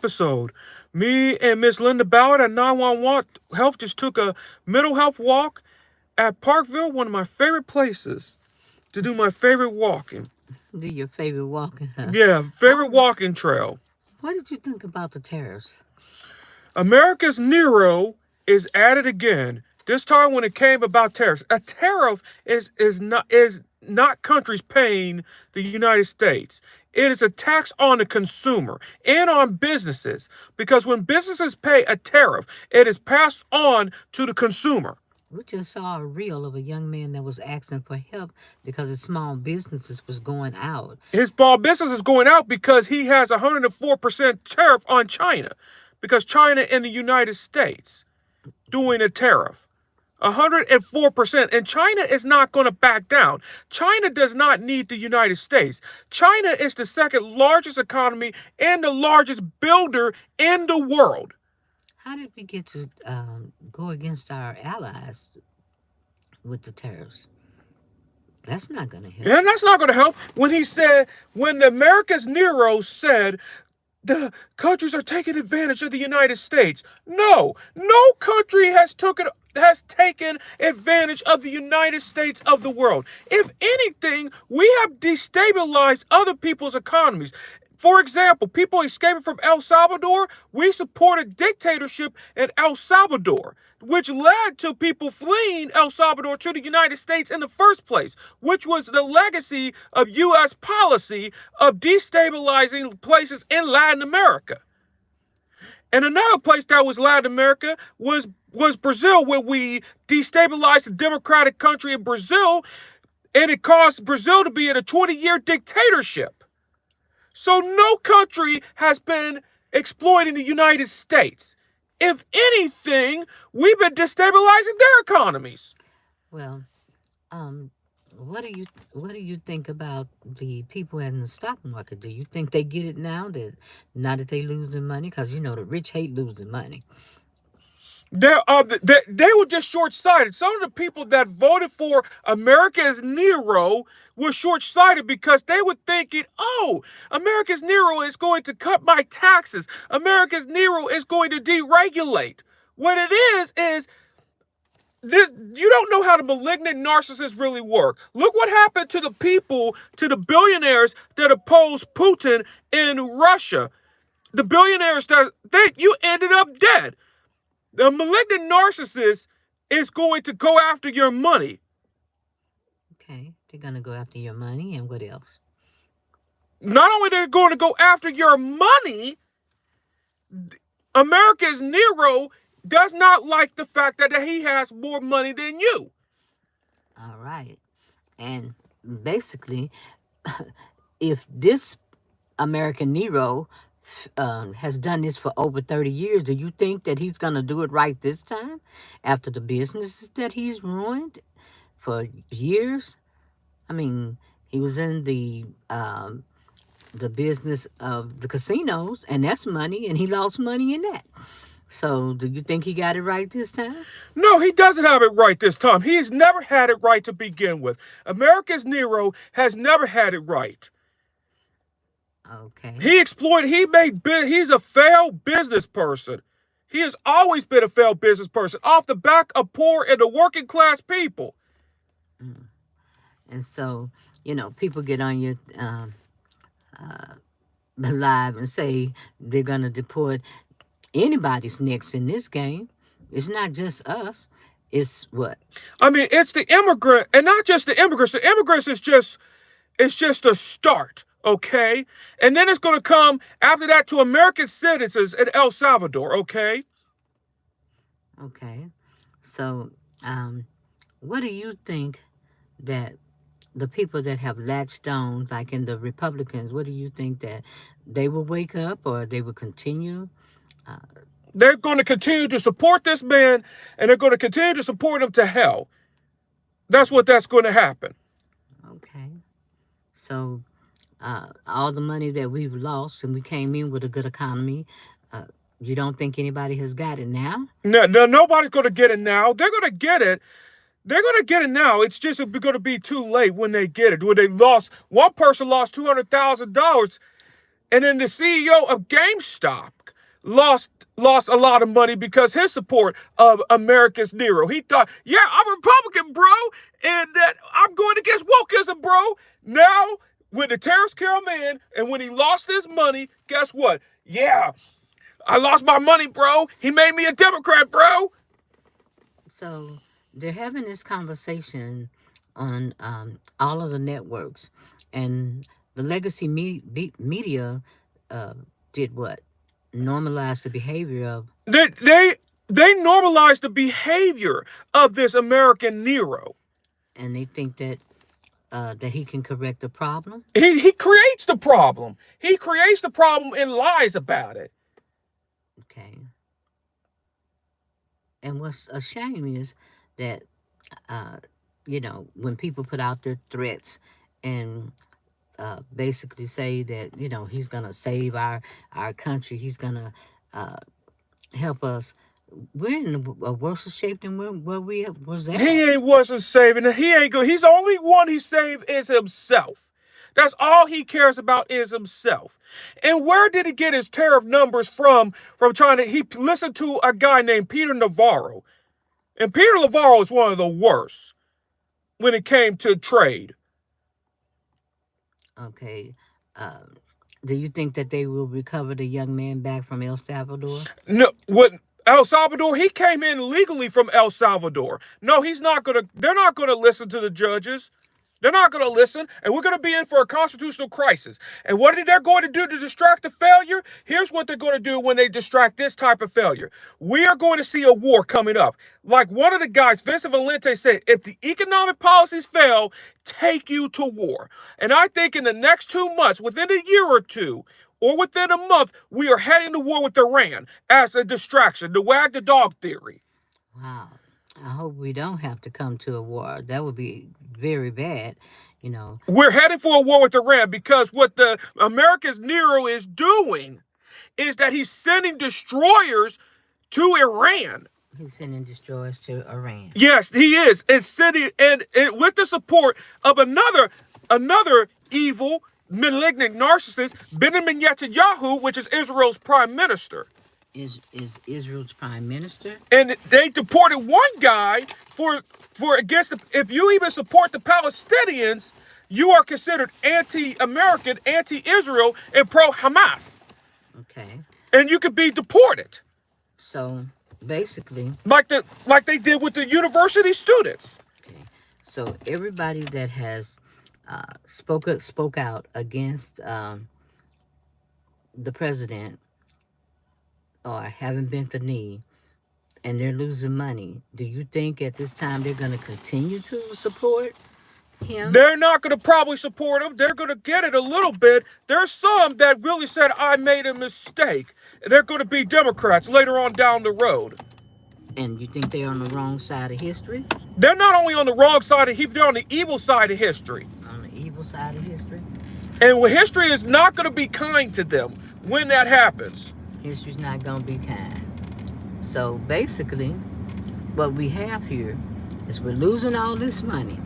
episode. Me and Miss Linda Ballard at 911 Health just took a mental health walk at Parkville, one of my favorite places to do my favorite walking. Do your favorite walking, huh? Yeah, All favorite right. walking trail. What did you think about the tariffs? America's Nero is at it again. This time when it came about tariffs. A tariff is not countries paying the United States. It is a tax on the consumer and on businesses because when businesses pay a tariff, it is passed on to the consumer. We just saw a reel of a young man that was asking for help because his small businesses was going out. His small business is going out because he has a 104% tariff on China because China and the United States doing a tariff. 104%. And China is not going to back down. China does not need the United States. China is the second largest economy and the largest builder in the world. How did we get to go against our allies with the tariffs? That's not going to help. And that's not going to help when America's Nero said, the countries are taking advantage of the United States. No country has taken advantage of the United States of the world. If anything, we have destabilized other people's economies. For example, people escaping from El Salvador, we supported dictatorship in El Salvador, which led to people fleeing El Salvador to the United States in the first place, which was the legacy of U.S. policy of destabilizing places in Latin America. And another place that was Latin America was Brazil, where we destabilized the democratic country of Brazil, and it caused Brazil to be in a 20-year dictatorship. So no country has been exploiting the United States. If anything, we've been destabilizing their economies. Well, um, what do you think about the people in the stock market? Do you think they get it now that they losing money? Because the rich hate losing money. They were just short-sighted. Some of the people that voted for America's Nero were short-sighted because they were thinking, oh, America's Nero is going to cut my taxes. America's Nero is going to deregulate. What it is this, you don't know how the malignant narcissists really work. Look what happened to the people, to the billionaires that opposed Putin in Russia. The billionaires that you ended up dead. The malignant narcissist is going to go after your money. Okay, they're gonna go after your money and what else? Not only are they going to go after your money, America's Nero does not like the fact that he has more money than you. All right, and basically, if this American Nero has done this for over 30 years, do you think that he's gonna do it right this time after the businesses that he's ruined for years? I mean, he was in the business of the casinos, and that's money, and he lost money in that. So, do you think he got it right this time? No, he doesn't have it right this time. He has never had it right to begin with. America's Nero has never had it right. Okay. He's a failed business person. He has always been a failed business person off the back of poor and the working class people. Mm. And so, people get on your live and say they're going to deport anybody's next in this game. It's not just us. It's what? I mean, it's the immigrant, and not just the immigrants. The immigrants is just a start, okay? And then it's going to come after that to American citizens in El Salvador, okay? Okay. So, what do you think that the people that have latched on, like in the Republicans, what do you think that they will wake up or they will continue? Uh, They're going to continue to support this man, and they're going to continue to support him to hell. That's going to happen. okay. So, all the money that we've lost and we came in with a good economy, uh, you don't think anybody has got it now? No, nobody's going to get it now. They're going to get it. They're going to get it now. It's just going to be too late when they get it. When they lost, one person lost $200,000, and then the CEO of GameStop lost a lot of money because his support of America's Nero. He thought, yeah, I'm a Republican, bro, and that I'm going against wokeism, bro. Now, when the tariffs came in and when he lost his money, guess what? Yeah, I lost my money, bro. He made me a Democrat, bro. So they're having this conversation on all of the networks, and the legacy media uh, did what? Normalize the behavior of, They normalized the behavior of this American Nero. and they think that he can correct the problem. He creates the problem. He creates the problem and lies about it. Okay. And what's a shame is that, uh, when people put out their threats and basically say that, he's going to save our country, he's going to uh, help us, we're in a worse shape than where we was at. He ain't wasn't saving. He ain't good. He's the only one he saved is himself. That's all he cares about is himself. And where did he get his tariff numbers from? From trying to, he listened to a guy named Peter Navarro. And Peter Navarro is one of the worst when it came to trade. Okay. Do you think that they will recover the young man back from El Salvador? No, what El Salvador, he came in legally from El Salvador. No, they're not gonna listen to the judges. They're not going to listen, and we're going to be in for a constitutional crisis. And what are they going to do to distract the failure? Here's what they're going to do when they distract this type of failure. We are going to see a war coming up. Like one of the guys, Vincent Valente, said, if the economic policies fail, take you to war. And I think in the next 2 months, within a year or two, or within a month, we are heading to war with Iran as a distraction, the wag the dog theory. Wow. I hope we don't have to come to a war. That would be very bad, We're headed for a war with Iran because what the America's Nero is doing is that he's sending destroyers to Iran. He's sending destroyers to Iran. Yes, he is. And sending and with the support of another evil, malignant narcissist, Benjamin Netanyahu, which is Israel's prime minister. Is Israel's prime minister? And they deported one guy for against if you even support the Palestinians, you are considered anti-American, anti-Israel, and pro-Hamas. Okay. And you could be deported. So basically, like they did with the university students. Okay. So everybody that has spoke out against the president or haven't bent the knee, and they're losing money, do you think at this time they're going to continue to support him? They're not going to probably support him. They're going to get it a little bit. There's some that really said, I made a mistake. They're going to be Democrats later on down the road. And you think they're on the wrong side of history? They're not only on the wrong side of history, they're on the evil side of history. On the evil side of history? And history is not going to be kind to them when that happens. History's not going to be kind. So basically, what we have here is we're losing all this money.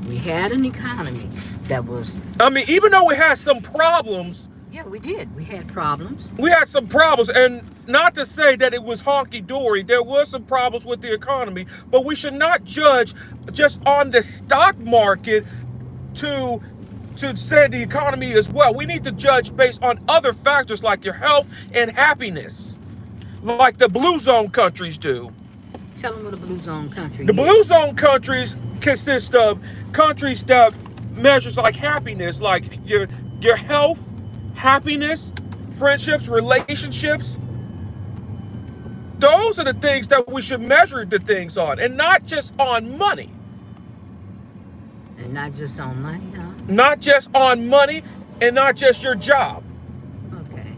We had an economy that was... I mean, even though we had some problems... Yeah, we did. We had problems. We had some problems, and not to say that it was honky-dory. There was some problems with the economy, but we should not judge just on the stock market to say the economy as well. We need to judge based on other factors like your health and happiness, like the blue zone countries do. Tell them what a blue zone country is. The blue zone countries consist of countries that measures like happiness, like your health, happiness, friendships, relationships. Those are the things that we should measure the things on, and not just on money. And not just on money, huh? Not just on money, and not just your job. Okay.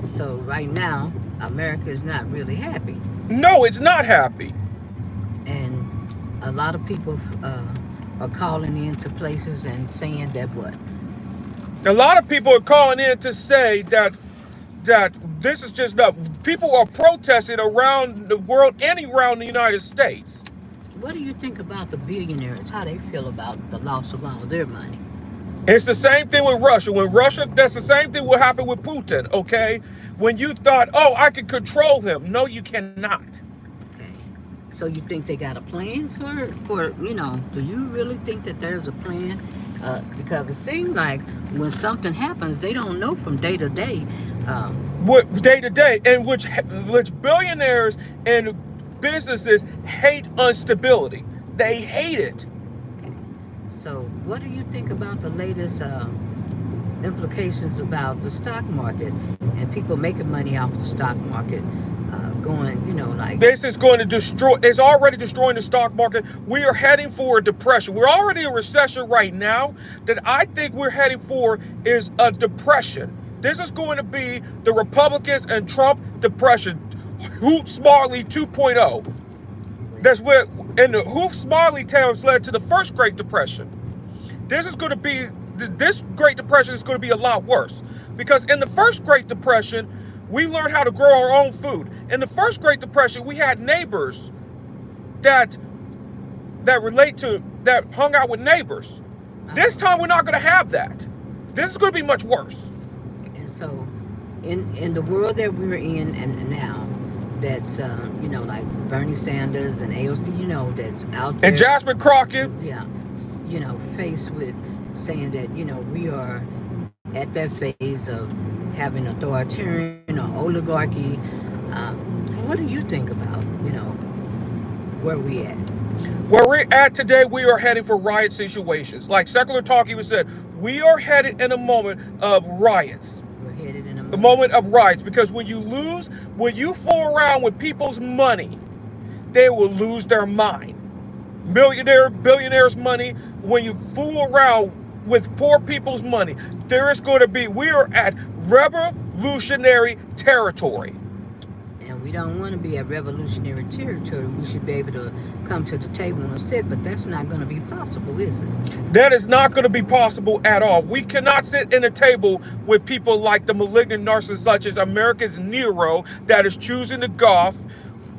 So right now, America is not really happy. No, it's not happy. And a lot of people are calling into places and saying that what? A lot of people are calling in to say that this is just not. People are protesting around the world and around the United States. What do you think about the billionaires? How they feel about the loss of all their money? It's the same thing with Russia. When Russia, that's the same thing what happened with Putin, okay? When you thought, oh, I can control him. No, you cannot. Okay. So you think they got a plan for do you really think that there's a plan? Because it seems like when something happens, they don't know from day to day. What day to day, and which billionaires and businesses hate instability. They hate it. Okay. So what do you think about the latest implications about the stock market and people making money off the stock market? Going, like This is going to destroy, it's already destroying the stock market. We are heading for a depression. We're already in a recession right now. That I think we're heading for is a depression. This is going to be the Republicans and Trump depression. Hoot-Smalley 2.0. That's where, and the Hoof-Smalley tariffs led to the first Great Depression. This Great Depression is going to be a lot worse. Because in the first Great Depression, we learned how to grow our own food. In the first Great Depression, we had neighbors that hung out with neighbors. This time, we're not going to have that. This is going to be much worse. And so, in the world that we're in and now, that's like Bernie Sanders and AOC, that's out there, And Jasmine Crockett. yeah, faced with saying that we are at that phase of having authoritarian or oligarchy. What do you think about where we at? Where we're at today, we are heading for riot situations. Like Secular Talk even said, we are headed in a moment of riots. We're headed in The moment of riots, because when you fool around with people's money, they will lose their mind. Billionaires' money, when you fool around with poor people's money, we are at revolutionary territory. And we don't want to be at revolutionary territory. We should be able to come to the table and sit, but that's not going to be possible, is it? That is not going to be possible at all. We cannot sit in a table with people like the malignant narcissists such as America's Nero that is choosing to golf,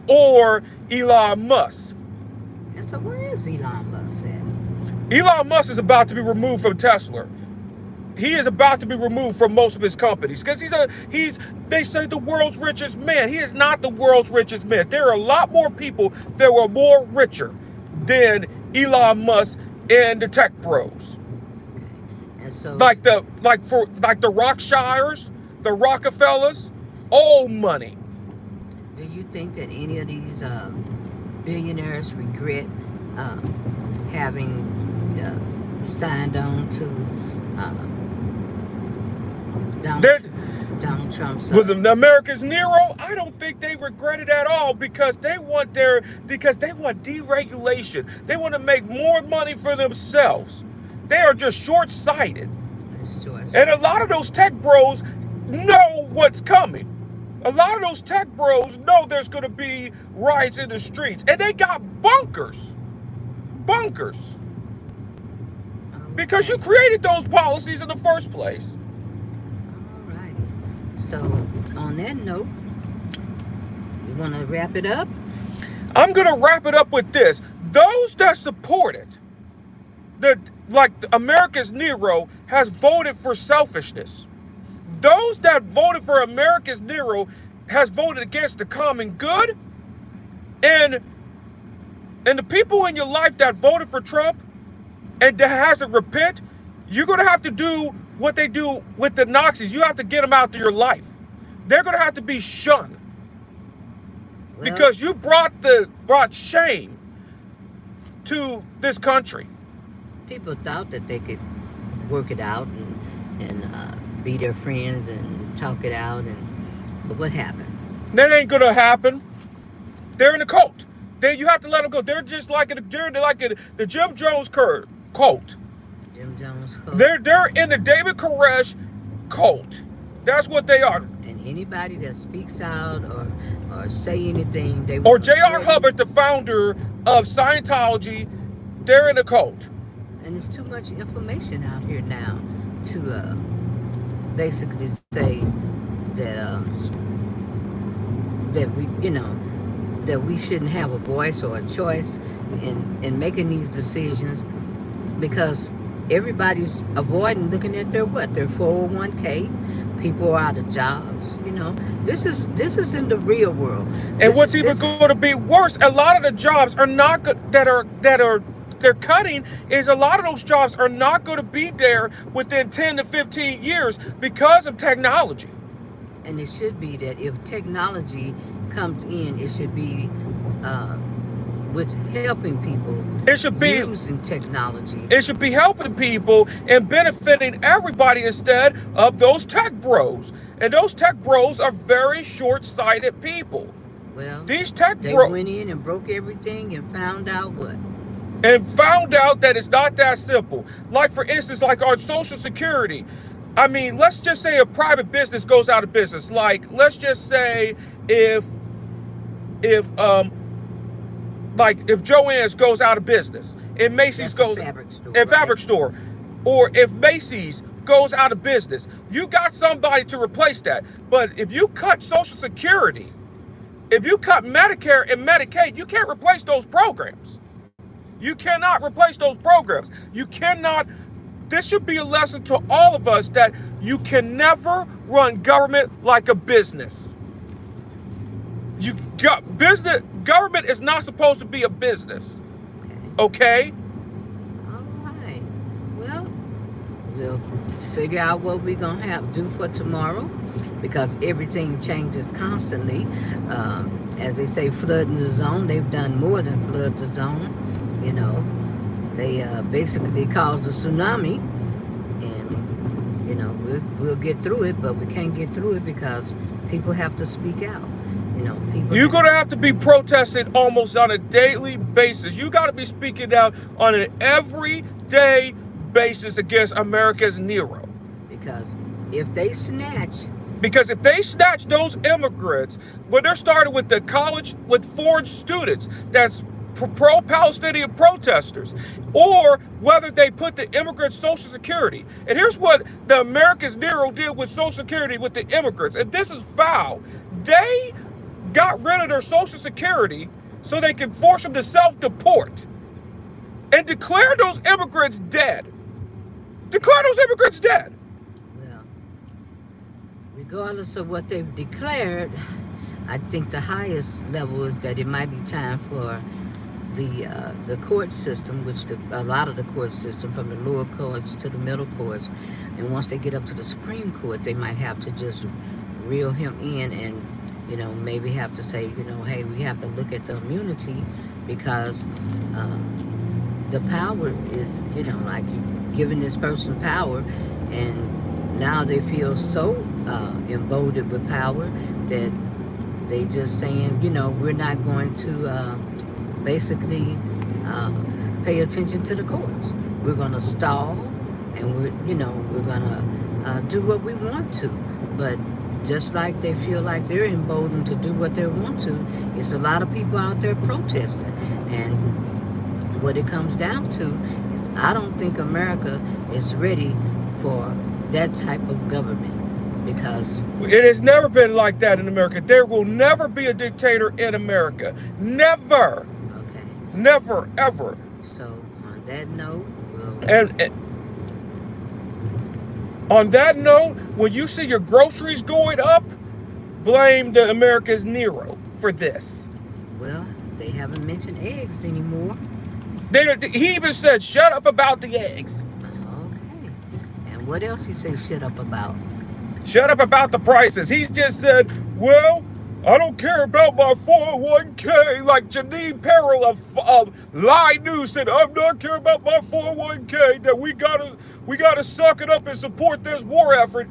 or Elon Musk. And so where is Elon Musk at? Elon Musk is about to be removed from Tesla. He is about to be removed from most of his companies because they say the world's richest man. He is not the world's richest man. There are a lot more people that were more richer than Elon Musk and the tech bros. Okay. And so Like the Rockshires, the Rockefellers, all money. do you think that any of these billionaires regret having signed on to Donald Trump's With the America's Nero, I don't think they regret it at all because they want deregulation. They want to make more money for themselves. They are just short-sighted. And a lot of those tech bros know what's coming. A lot of those tech bros know there's going to be riots in the streets. And they got bunkers. Bunkers. Because you created those policies in the first place. Alrighty. So, on that note, you want to wrap it up? I'm going to wrap it up with this. Those that support it, like America's Nero, has voted for selfishness. Those that voted for America's Nero has voted against the common good. And the people in your life that voted for Trump and that hasn't repent, you're going to have to do what they do with the Nazis. You have to get them out of your life. They're going to have to be shunned. Because you brought shame to this country. People thought that they could work it out and be their friends and talk it out, but what happened? That ain't gonna happen. They're in a cult. You have to let them go. They're just like the Jim Jones cult. Jim Jones cult. They're in the David Koresh cult. That's what they are. And anybody that speaks out or say anything, or J.R. Hubbard, the founder of Scientology, they're in a cult. And there's too much information out here now to basically say that that we shouldn't have a voice or a choice in making these decisions, because everybody's avoiding looking at their what? Their 401k. People are out of jobs. This is in the real world. And This what's is even this going to is be worse, a lot of the jobs are not good that are they're cutting is a lot of those jobs are not going to be there within 10 to 15 years because of technology. and it should be that if technology comes in, it should be uh, with helping people It should be using technology. it should be helping people and benefiting everybody instead of those tech bros. And those tech bros are very short-sighted people. Well, These tech they bros went in and broke everything and found out what? and found out that it's not that simple. Like for instance, like on Social Security. I mean, let's just say a private business goes out of business. Like, let's just say if if Joann's goes out of business and Macy's That's a goes fabric store, a right? fabric store, or if Macy's goes out of business, you got somebody to replace that. But if you cut Social Security, if you cut Medicare and Medicaid, you can't replace those programs. You cannot replace those programs. You cannot. This should be a lesson to all of us that you can never run government like a business. You got business. Government is not supposed to be a business. Okay. Okay? All right. Well, we'll figure out what we're gonna have to do for tomorrow, because everything changes constantly. As they say, flooding the zone. They've done more than flood the zone. They basically caused a tsunami, and we'll get through it, but we can't get through it because people have to speak out. People. You're going to have to be protested almost on a daily basis. You got to be speaking out on an everyday basis against America's Nero. Because if they snatch those immigrants, when they're starting with the college with foreign students, that's pro-Palestinian protesters, or whether they put the immigrants' Social Security. And here's what the America's Nero did with Social Security with the immigrants, and this is foul. They got rid of their Social Security so they can force them to self-deport and declare those immigrants dead. Declare those immigrants dead. Well, regardless of what they've declared, I think the highest level is that it might be time for the court system, which a lot of the court system, from the lower courts to the middle courts, and once they get up to the Supreme Court, they might have to just reel him in and maybe have to say, hey, we have to look at the immunity, because the power is, like you giving this person power, and now they feel so emboldened with power that they just saying, we're not going to basically pay attention to the courts. We're going to stall, and we're going to do what we want to. But just like they feel like they're emboldened to do what they want to, it's a lot of people out there protesting. And what it comes down to is, I don't think America is ready for that type of government, because it has never been like that in America. There will never be a dictator in America. Never. okay. Never, ever. So on that note, And on that note, when you see your groceries going up, blame the America's Nero for this. well, they haven't mentioned eggs anymore. He even said, shut up about the eggs. Okay. And what else he say shut up about? Shut up about the prices. He just said, well, I don't care about my 401k. Like Janine Perrell of Lie News said, I'm not care about my 401k. That we gotta suck it up and support this war effort.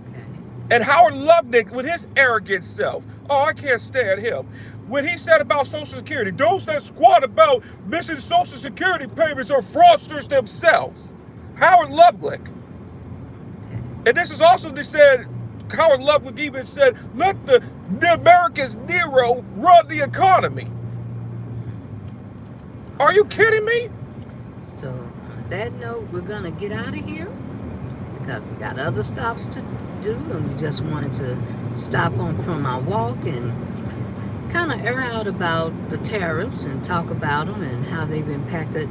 Okay. And Howard Lubnick, with his arrogant self, oh, I can't stand him. When he said about Social Security, those that squat about missing Social Security payments are fraudsters themselves. Howard Lubnick. And this is also said, Howard Lubnick even said, let the America's Nero run the economy. Are you kidding me? So on that note, we're gonna get out of here, because we got other stops to do, and we just wanted to stop on from our walk and kind of air out about the tariffs and talk about them and how they've impacted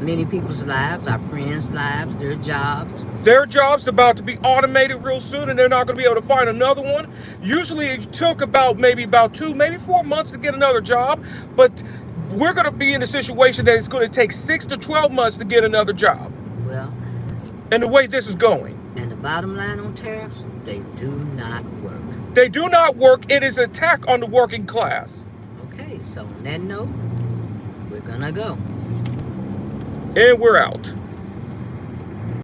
many people's lives, our friends' lives, their jobs. Their job's about to be automated real soon, and they're not going to be able to find another one. Usually it took maybe about 2, maybe 4 months to get another job, but we're going to be in a situation that it's going to take 6 to 12 months to get another job. Well, and the way this is going. And the bottom line on tariffs, they do not work. They do not work. It is an attack on the working class. Okay, so on that note, we're going to go. And we're out.